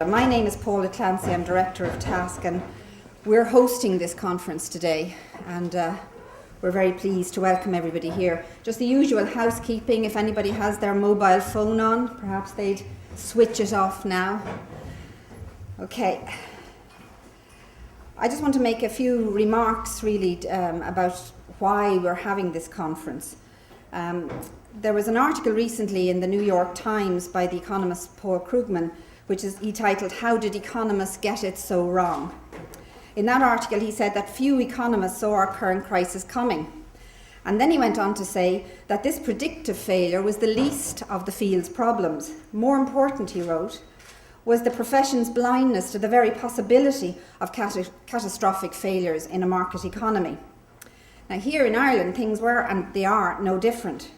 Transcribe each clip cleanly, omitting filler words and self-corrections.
My name is Paula, Clancy. I'm Director of TASC, and we're hosting this conference today, and we're very pleased to welcome everybody here. Just the usual housekeeping: if anybody has their mobile phone on, perhaps they'd switch it off now. Okay. I just want to make a few remarks really about why we're having this conference. There was an article recently in the New York Times by the economist Paul Krugman, which is titled "How Did Economists Get It So Wrong?" In that article he said that few economists saw our current crisis coming. And then he went on to say that this predictive failure was the least of the field's problems. More important, he wrote, was the profession's blindness to the very possibility of catastrophic failures in a market economy. Now here in Ireland things were, and they are, no different.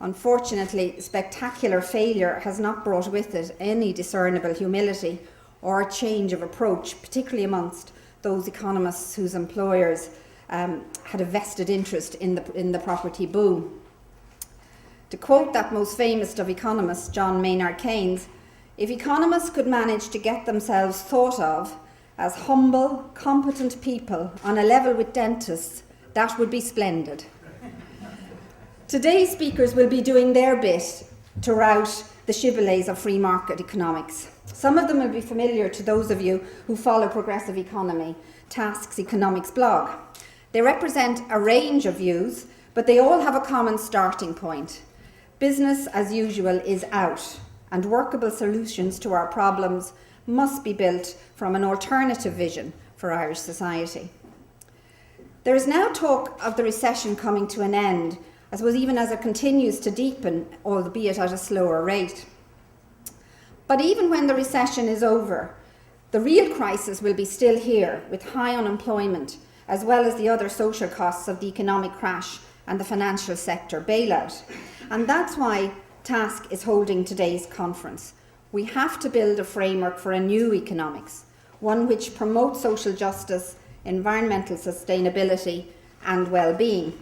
Unfortunately, spectacular failure has not brought with it any discernible humility or a change of approach, particularly amongst those economists whose employers had a vested interest in the property boom. To quote that most famous of economists, John Maynard Keynes, "If economists could manage to get themselves thought of as humble, competent people on a level with dentists, that would be splendid." Today's speakers will be doing their bit to rout the shibboleths of free market economics. Some of them will be familiar to those of you who follow Progressive Economy, TASC's economics blog. They represent a range of views, but they all have a common starting point. Business as usual is out, and workable solutions to our problems must be built from an alternative vision for Irish society. There is now talk of the recession coming to an end, I suppose even as it continues to deepen, albeit at a slower rate. But even when the recession is over, the real crisis will be still here, with high unemployment, as well as the other social costs of the economic crash and the financial sector bailout. And that's why TASC is holding today's conference. We have to build a framework for a new economics, one which promotes social justice, environmental sustainability, and well-being.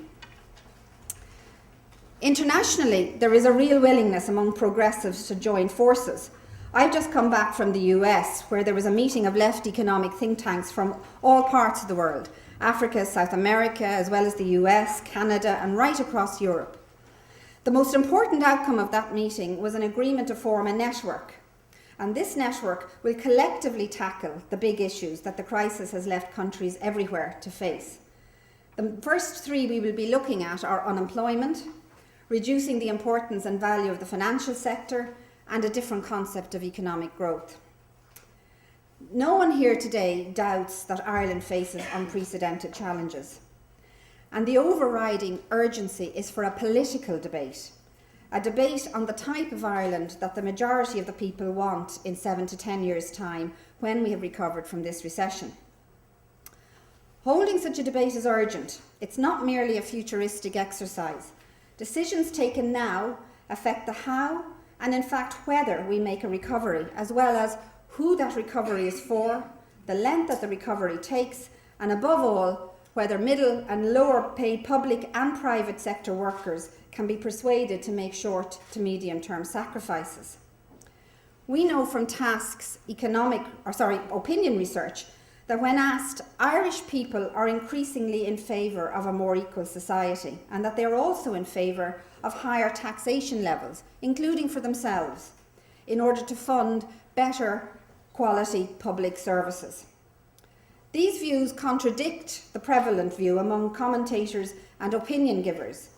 Internationally, there is a real willingness among progressives to join forces. I've just come back from the US, where there was a meeting of left economic think tanks from all parts of the world, Africa, South America, as well as the US, Canada, and right across Europe. The most important outcome of that meeting was an agreement to form a network. And this network will collectively tackle the big issues that the crisis has left countries everywhere to face. The first three we will be looking at are unemployment, reducing the importance and value of the financial sector, and a different concept of economic growth. No one here today doubts that Ireland faces unprecedented challenges. And the overriding urgency is for a political debate, a debate on the type of Ireland that the majority of the people want in 7 to 10 years' time when we have recovered from this recession. Holding such a debate is urgent. It's not merely a futuristic exercise. Decisions taken now affect the how and in fact whether we make a recovery, as well as who that recovery is for, the length that the recovery takes, and above all, whether middle and lower paid public and private sector workers can be persuaded to make short to medium term sacrifices. We know from TASC's opinion research that when asked, Irish people are increasingly in favour of a more equal society, and that they are also in favour of higher taxation levels, including for themselves, in order to fund better quality public services. These views contradict the prevalent view among commentators and opinion givers,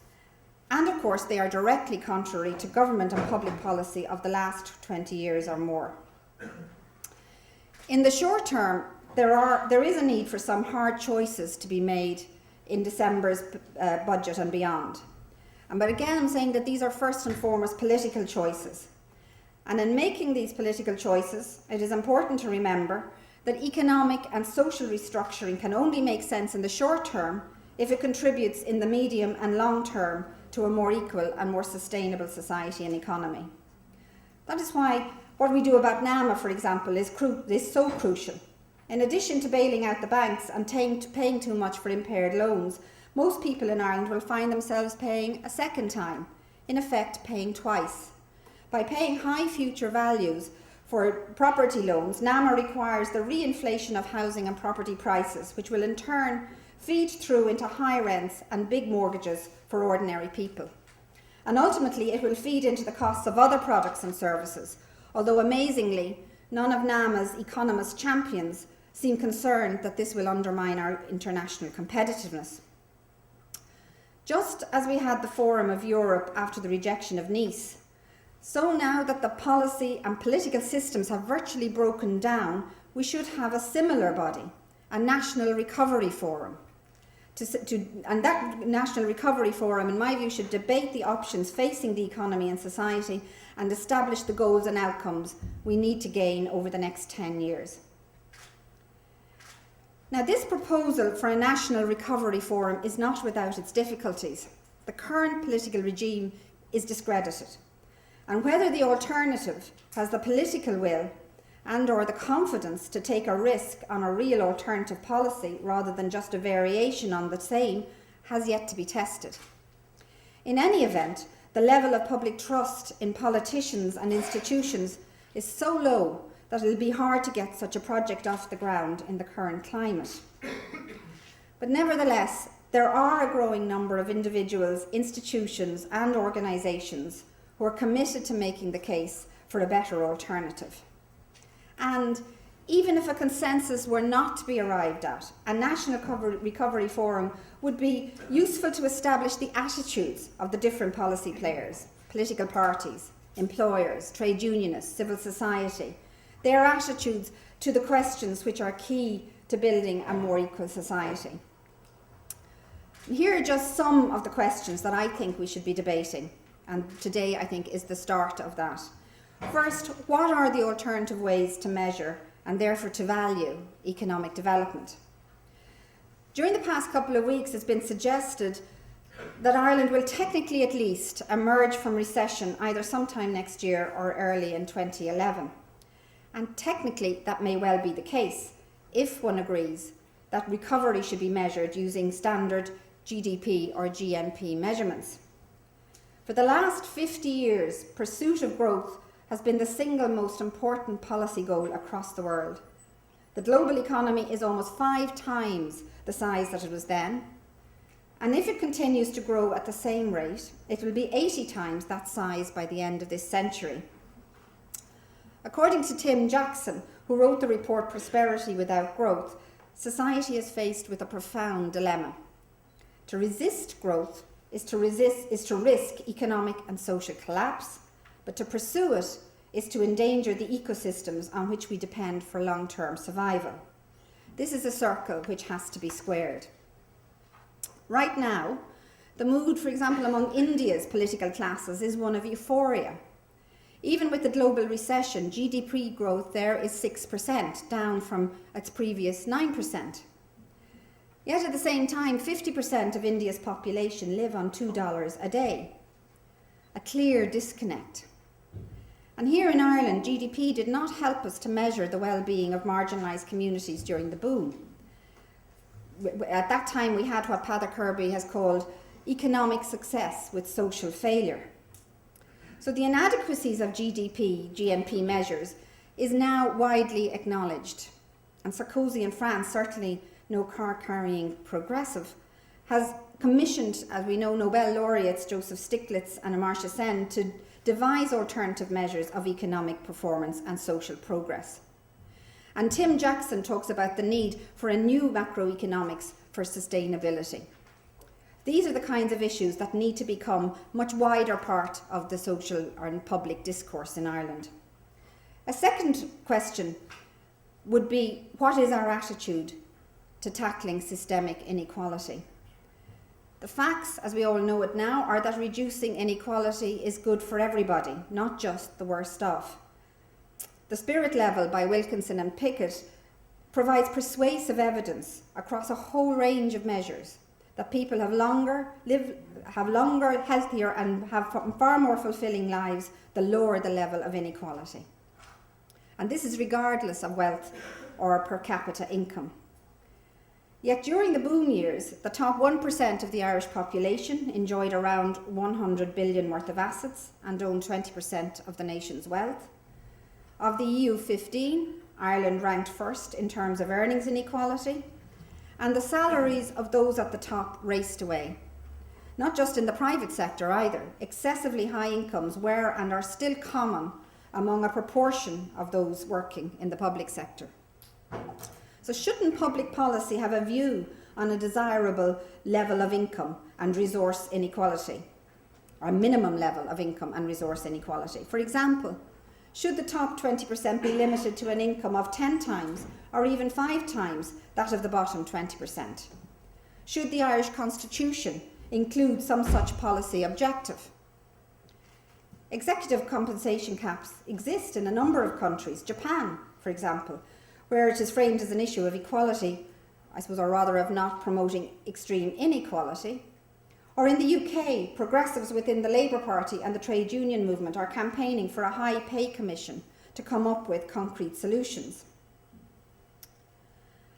and of course they are directly contrary to government and public policy of the last 20 years or more. In the short term, there is a need for some hard choices to be made in December's budget and beyond. But again, I'm saying that these are first and foremost political choices. And in making these political choices, it is important to remember that economic and social restructuring can only make sense in the short term if it contributes in the medium and long term to a more equal and more sustainable society and economy. That is why what we do about NAMA, for example, is so crucial. In addition to bailing out the banks and paying too much for impaired loans, most people in Ireland will find themselves paying a second time, in effect paying twice. By paying high future values for property loans, NAMA requires the reinflation of housing and property prices, which will in turn feed through into high rents and big mortgages for ordinary people. And ultimately, it will feed into the costs of other products and services, although amazingly, none of NAMA's economist champions seem concerned that this will undermine our international competitiveness. Just as we had the Forum of Europe after the rejection of Nice, so now that the policy and political systems have virtually broken down, we should have a similar body, a National Recovery Forum. And that National Recovery Forum, in my view, should debate the options facing the economy and society and establish the goals and outcomes we need to gain over the next 10 years. Now, this proposal for a National Recovery Forum is not without its difficulties. The current political regime is discredited, and whether the alternative has the political will and or the confidence to take a risk on a real alternative policy rather than just a variation on the same has yet to be tested. In any event, the level of public trust in politicians and institutions is so low that it will be hard to get such a project off the ground in the current climate. But nevertheless, there are a growing number of individuals, institutions and organisations who are committed to making the case for a better alternative. And even if a consensus were not to be arrived at, a National Recovery Forum would be useful to establish the attitudes of the different policy players, political parties, employers, trade unionists, civil society, their attitudes to the questions which are key to building a more equal society. Here are just some of the questions that I think we should be debating, and today I think is the start of that. First, what are the alternative ways to measure and therefore to value economic development? During the past couple of weeks, it's been suggested that Ireland will technically at least emerge from recession either sometime next year or early in 2011. And technically that may well be the case if one agrees that recovery should be measured using standard GDP or GNP measurements. For the last 50 years, pursuit of growth has been the single most important policy goal across the world. The global economy is almost 5 times the size that it was then, and if it continues to grow at the same rate, it will be 80 times that size by the end of this century. According to Tim Jackson, who wrote the report Prosperity Without Growth, society is faced with a profound dilemma. To resist growth is to risk economic and social collapse, but to pursue it is to endanger the ecosystems on which we depend for long-term survival. This is a circle which has to be squared. Right now, the mood, for example, among India's political classes is one of euphoria. Even with the global recession, GDP growth there is 6%, down from its previous 9%. Yet at the same time, 50% of India's population live on $2 a day. A clear disconnect. And here in Ireland, GDP did not help us to measure the well-being of marginalised communities during the boom. At that time, we had what Father Kirby has called economic success with social failure. So the inadequacies of GNP measures is now widely acknowledged. And Sarkozy in France, certainly no car-carrying progressive, has commissioned, as we know, Nobel laureates Joseph Stiglitz and Amartya Sen to devise alternative measures of economic performance and social progress. And Tim Jackson talks about the need for a new macroeconomics for sustainability. These are the kinds of issues that need to become much wider part of the social and public discourse in Ireland. A second question would be, what is our attitude to tackling systemic inequality? The facts, as we all know it now, are that reducing inequality is good for everybody, not just the worst off. The Spirit Level by Wilkinson and Pickett provides persuasive evidence across a whole range of measures that people have longer, healthier and have far more fulfilling lives the lower the level of inequality. And this is regardless of wealth or per capita income. Yet during the boom years, the top 1% of the Irish population enjoyed around 100 billion worth of assets and owned 20% of the nation's wealth. Of the EU 15, Ireland ranked first in terms of earnings inequality, and the salaries of those at the top raced away. Not just in the private sector either. Excessively high incomes were and are still common among a proportion of those working in the public sector. So shouldn't public policy have a view on a desirable level of income and resource inequality, or a minimum level of income and resource inequality? For example, should the top 20% be limited to an income of 10 times or even 5 times that of the bottom 20%? Should the Irish Constitution include some such policy objective? Executive compensation caps exist in a number of countries. Japan, for example, where it is framed as an issue of equality, I suppose, or rather of not promoting extreme inequality. Or in the UK, progressives within the Labour Party and the trade union movement are campaigning for a high pay commission to come up with concrete solutions.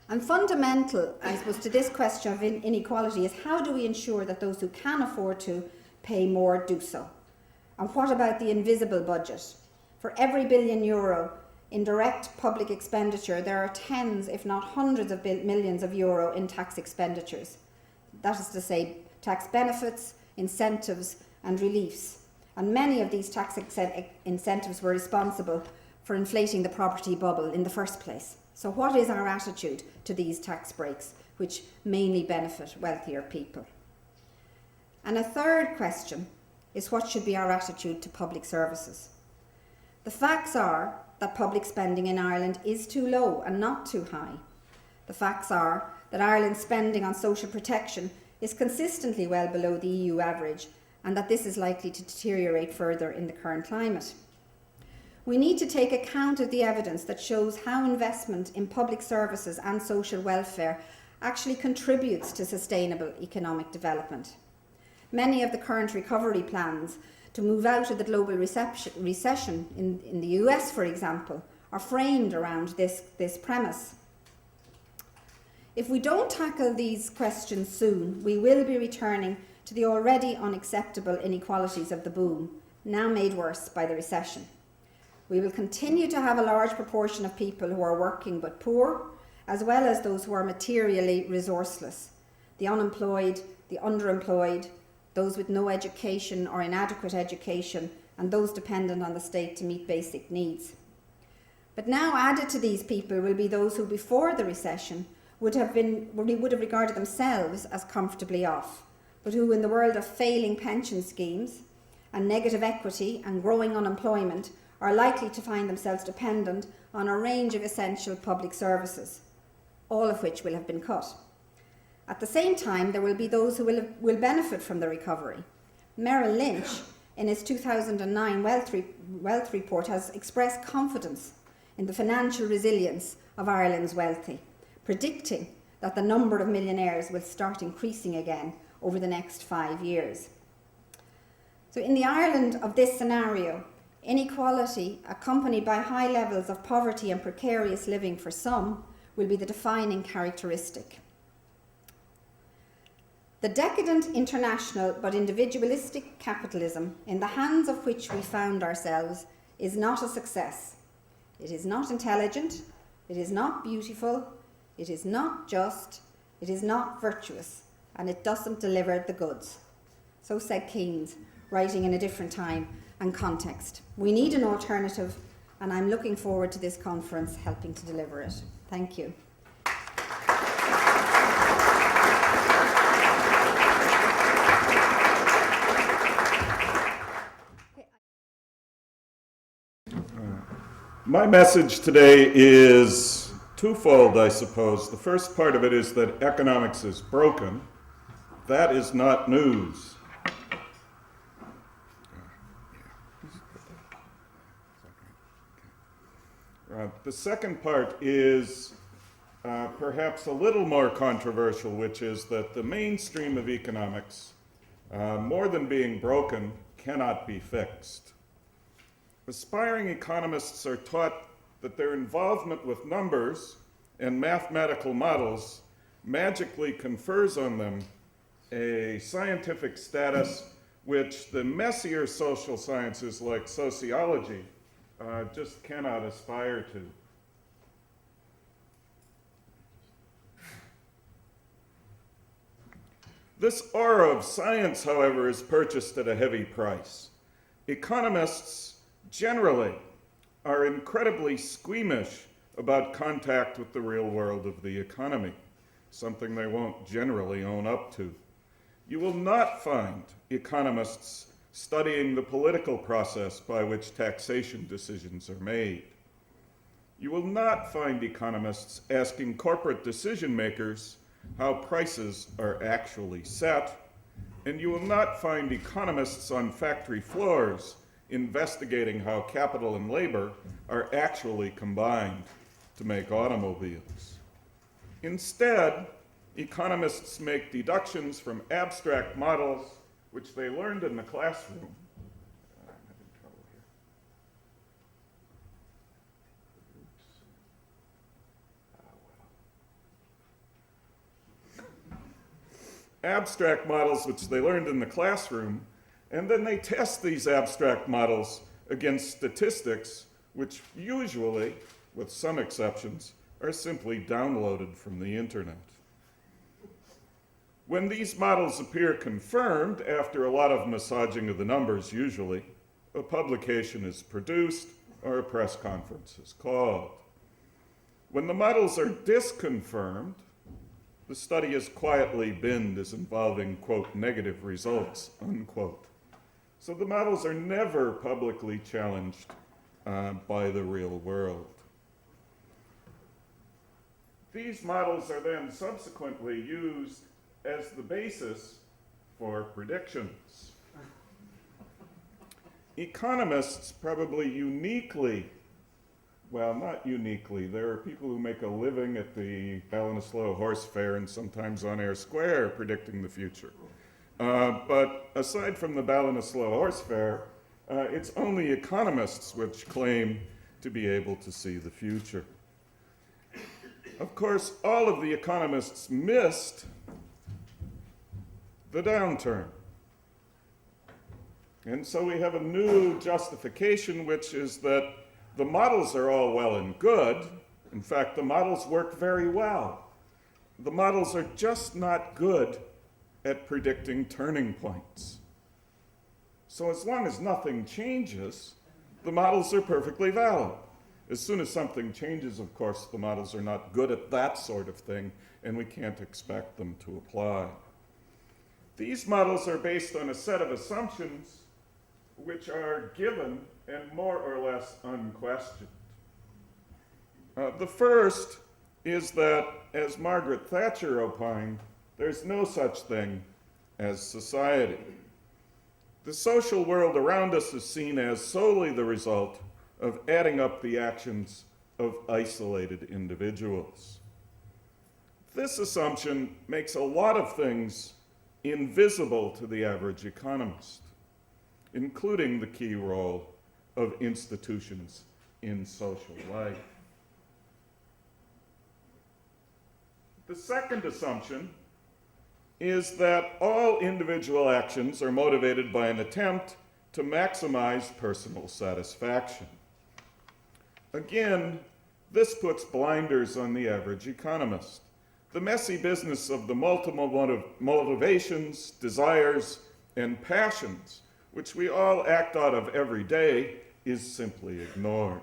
And fundamental, I suppose, to this question of inequality is how do we ensure that those who can afford to pay more do so? And what about the invisible budget? For every €1 billion in direct public expenditure, there are tens, if not hundreds of millions of euro in tax expenditures. That is to say, tax benefits, incentives and reliefs. And many of these tax incentives were responsible for inflating the property bubble in the first place. So what is our attitude to these tax breaks, which mainly benefit wealthier people? And a third question is what should be our attitude to public services? The facts are that public spending in Ireland is too low and not too high. The facts are that Ireland's spending on social protection is consistently well below the EU average, and that this is likely to deteriorate further in the current climate. We need to take account of the evidence that shows how investment in public services and social welfare actually contributes to sustainable economic development. Many of the current recovery plans to move out of the global recession in the US, for example, are framed around this premise. If we don't tackle these questions soon, we will be returning to the already unacceptable inequalities of the boom, now made worse by the recession. We will continue to have a large proportion of people who are working but poor, as well as those who are materially resourceless, the unemployed, the underemployed, those with no education or inadequate education, and those dependent on the state to meet basic needs. But now added to these people will be those who before the recession would have regarded themselves as comfortably off, but who in the world of failing pension schemes and negative equity and growing unemployment are likely to find themselves dependent on a range of essential public services, all of which will have been cut. At the same time, there will be those who will benefit from the recovery. Merrill Lynch, in his 2009 wealth report, has expressed confidence in the financial resilience of Ireland's wealthy, predicting that the number of millionaires will start increasing again over the next 5 years. So in the Ireland of this scenario, inequality, accompanied by high levels of poverty and precarious living for some, will be the defining characteristic. The decadent international but individualistic capitalism in the hands of which we found ourselves is not a success. It is not intelligent, it is not beautiful, it is not just, it is not virtuous, and it doesn't deliver the goods. So said Keynes, writing in a different time and context. We need an alternative, and I'm looking forward to this conference helping to deliver it. Thank you. My message today is twofold, I suppose. The first part of it is that economics is broken. That is not news. The second part is perhaps a little more controversial, which is that the mainstream of economics, more than being broken, cannot be fixed. Aspiring economists are taught that their involvement with numbers and mathematical models magically confers on them a scientific status which the messier social sciences like sociology just cannot aspire to. This aura of science, however, is purchased at a heavy price. Economists generally are incredibly squeamish about contact with the real world of the economy, something they won't generally own up to. You will not find economists studying the political process by which taxation decisions are made. You will not find economists asking corporate decision makers how prices are actually set, and you will not find economists on factory floors investigating how capital and labor are actually combined to make automobiles. Instead, economists make deductions from abstract models which they learned in the classroom. I'm having trouble here. Oops. Abstract models which they learned in the classroom, and then they test these abstract models against statistics which usually, with some exceptions, are simply downloaded from the internet. When these models appear confirmed, after a lot of massaging of the numbers usually, a publication is produced or a press conference is called. When the models are disconfirmed, the study is quietly binned as involving, quote, negative results, unquote. So the models are never publicly challenged by the real world. These models are then subsequently used as the basis for predictions. Economists probably uniquely, well, not uniquely, there are people who make a living at the Ballinasloe Horse Fair and sometimes on Ayr Square predicting the future. But aside from the Ballinasloe Horse Fair, it's only economists which claim to be able to see the future. Of course, all of the economists missed the downturn. And so we have a new justification, which is that the models are all well and good. In fact, the models work very well. The models are just not good at predicting turning points. So as long as nothing changes, the models are perfectly valid. As soon as something changes, of course, the models are not good at that sort of thing, and we can't expect them to apply. These models are based on a set of assumptions which are given and more or less unquestioned. The first is that, as Margaret Thatcher opined, there's no such thing as society. The social world around us is seen as solely the result of adding up the actions of isolated individuals. This assumption makes a lot of things invisible to the average economist, including the key role of institutions in social life. The second assumption is that all individual actions are motivated by an attempt to maximize personal satisfaction. Again, this puts blinders on the average economist. The messy business of the multiple motivations, desires, and passions, which we all act out of every day, is simply ignored.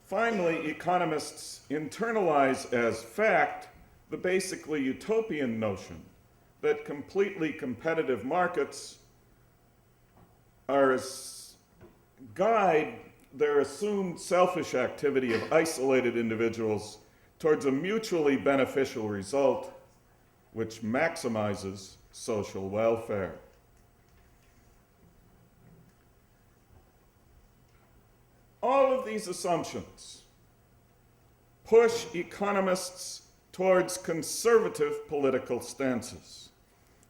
Finally, economists internalize as fact the basically utopian notion that completely competitive markets are guide their assumed selfish activity of isolated individuals towards a mutually beneficial result which maximizes social welfare. All of these assumptions push economists towards conservative political stances.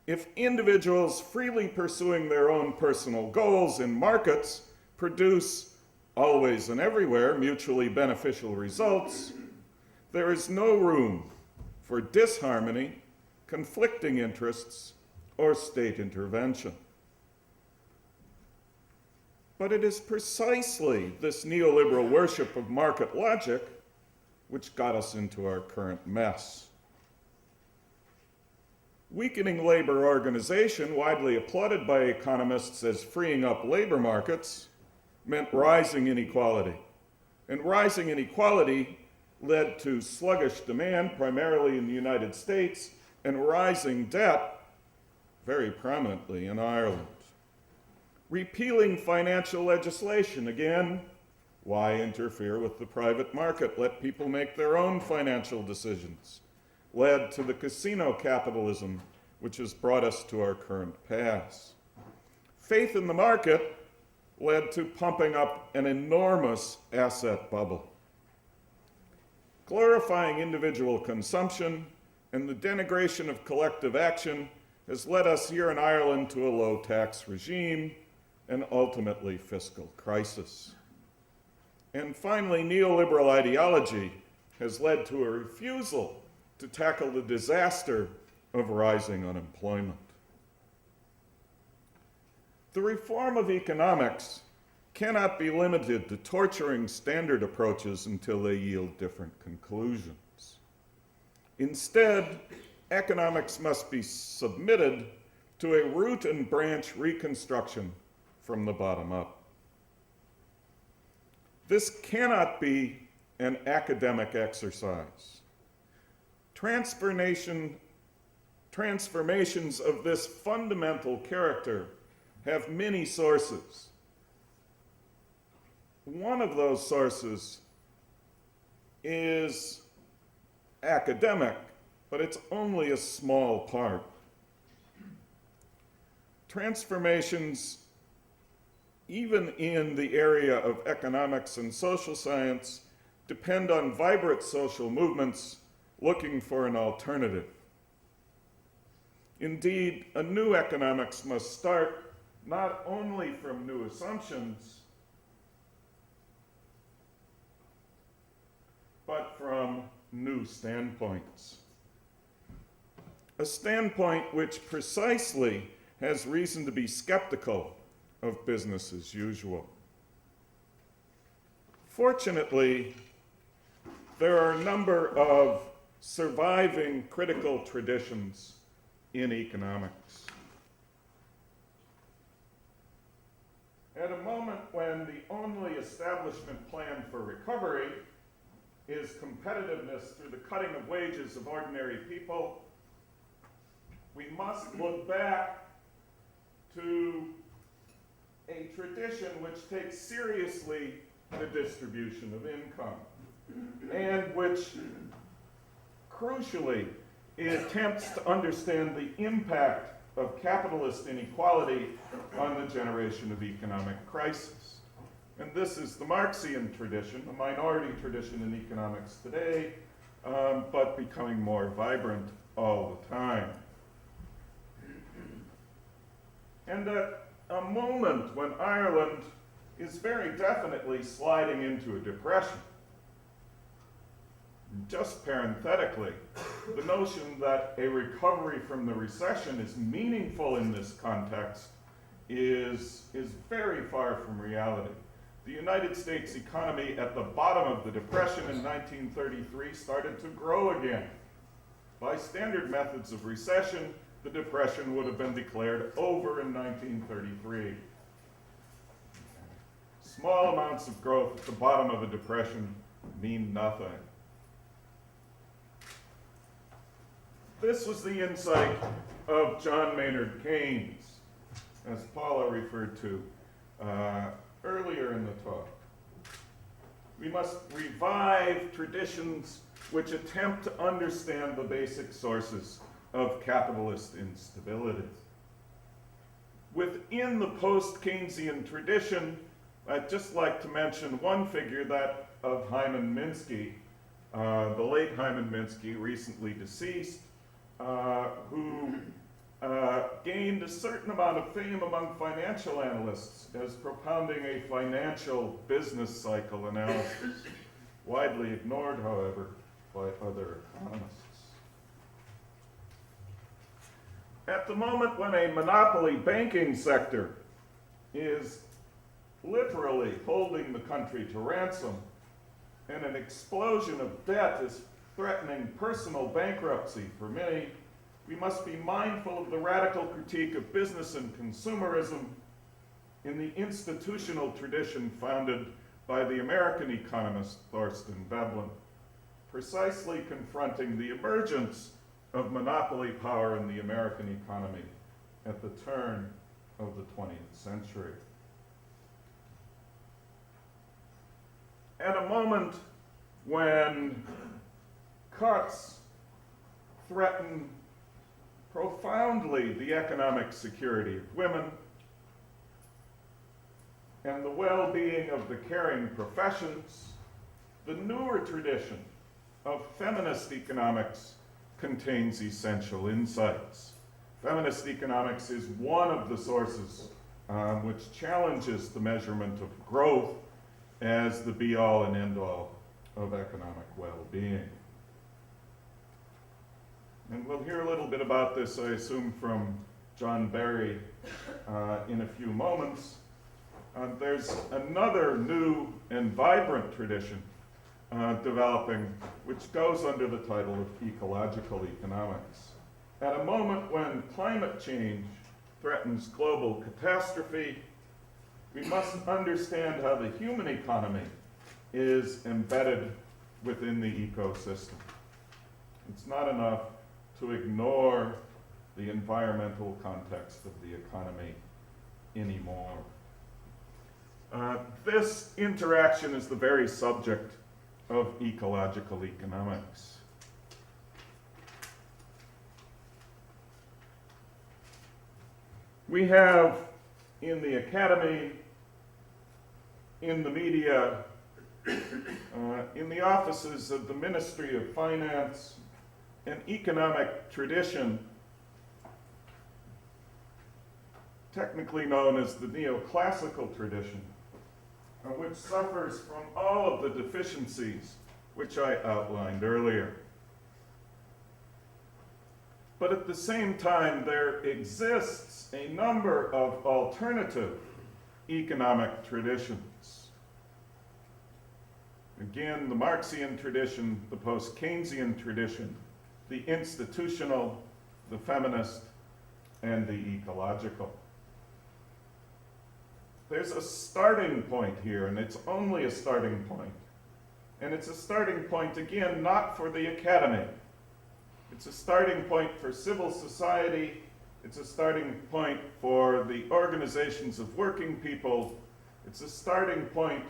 If individuals freely pursuing their own personal goals in markets produce always and everywhere mutually beneficial results, there is no room for disharmony, conflicting interests, or state intervention. But it is precisely this neoliberal worship of market logic which got us into our current mess. Weakening labor organization, widely applauded by economists as freeing up labor markets, meant rising inequality. And rising inequality led to sluggish demand, primarily in the United States, and rising debt, very prominently in Ireland. Repealing financial legislation, again, why interfere with the private market? Let people make their own financial decisions. Led to the casino capitalism, which has brought us to our current pass. Faith in the market led to pumping up an enormous asset bubble. Glorifying individual consumption and the denigration of collective action has led us here in Ireland to a low tax regime and ultimately fiscal crisis. And finally, neoliberal ideology has led to a refusal to tackle the disaster of rising unemployment. The reform of economics cannot be limited to torturing standard approaches until they yield different conclusions. Instead, economics must be submitted to a root and branch reconstruction from the bottom up. This cannot be an academic exercise. Transformations of this fundamental character have many sources. One of those sources is academic, but it's only a small part. Transformations, even in the area of economics and social science, depend on vibrant social movements looking for an alternative. Indeed, a new economics must start not only from new assumptions, but from new standpoints. A standpoint which precisely has reason to be skeptical of business as usual. Fortunately, there are a number of surviving critical traditions in economics. At a moment when the only establishment plan for recovery is competitiveness through the cutting of wages of ordinary people, we must look back to a tradition which takes seriously the distribution of income and which, crucially, attempts to understand the impact of capitalist inequality on the generation of economic crisis. And this is the Marxian tradition, a minority tradition in economics today, but becoming more vibrant all the time. And at a moment when Ireland is very definitely sliding into a depression, just parenthetically, the notion that a recovery from the recession is meaningful in this context is very far from reality. The United States economy at the bottom of the Depression in 1933 started to grow again. By standard methods of recession, the Depression would have been declared over in 1933. Small amounts of growth at the bottom of a depression mean nothing. This was the insight of John Maynard Keynes, as Paula referred to earlier in the talk. We must revive traditions which attempt to understand the basic sources of capitalist instability. Within the post-Keynesian tradition, I'd just like to mention one figure, that of Hyman Minsky, the late Hyman Minsky, recently deceased, who gained a certain amount of fame among financial analysts as propounding a financial business cycle analysis, widely ignored, however, by other economists. At the moment when a monopoly banking sector is literally holding the country to ransom, and an explosion of debt is threatening personal bankruptcy for many, we must be mindful of the radical critique of business and consumerism in the institutional tradition founded by the American economist Thorstein Veblen, precisely confronting the emergence of monopoly power in the American economy at the turn of the 20th century. At a moment when cuts threaten profoundly the economic security of women and the well-being of the caring professions, the newer tradition of feminist economics contains essential insights. Feminist economics is one of the sources which challenges the measurement of growth as the be-all and end-all of economic well-being. And we'll hear a little bit about this, I assume, from John Barry in a few moments. There's another new and vibrant tradition developing, which goes under the title of ecological economics. At a moment when climate change threatens global catastrophe, we must understand how the human economy is embedded within the ecosystem. It's not enough to ignore the environmental context of the economy anymore. This interaction is the very subject of ecological economics. We have in the academy, in the media, in the offices of the Ministry of Finance, an economic tradition technically known as the neoclassical tradition, which suffers from all of the deficiencies which I outlined earlier. But at the same time, there exists a number of alternative economic traditions. Again, the Marxian tradition, the post-Keynesian tradition, the institutional, the feminist, and the ecological. There's a starting point here, and it's only a starting point. And it's a starting point, again, not for the academy. It's a starting point for civil society. It's a starting point for the organizations of working people. It's a starting point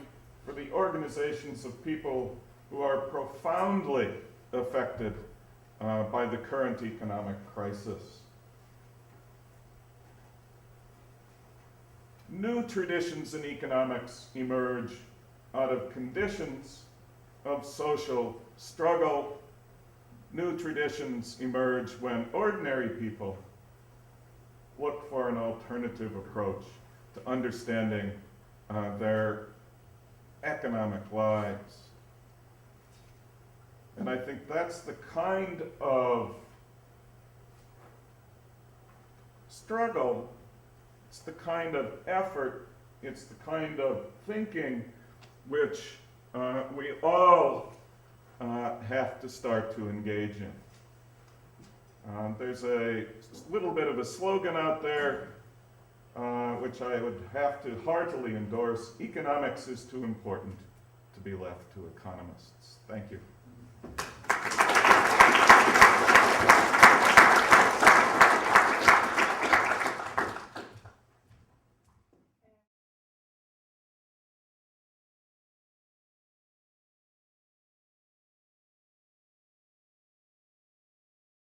for the organizations of people who are profoundly affected by the current economic crisis. New traditions in economics emerge out of conditions of social struggle. New traditions emerge when ordinary people look for an alternative approach to understanding their economic lives. And I think that's the kind of struggle, it's the kind of effort, it's the kind of thinking which we all have to start to engage in. There's a little bit of a slogan out there which I would have to heartily endorse. Economics is too important to be left to economists. Thank you.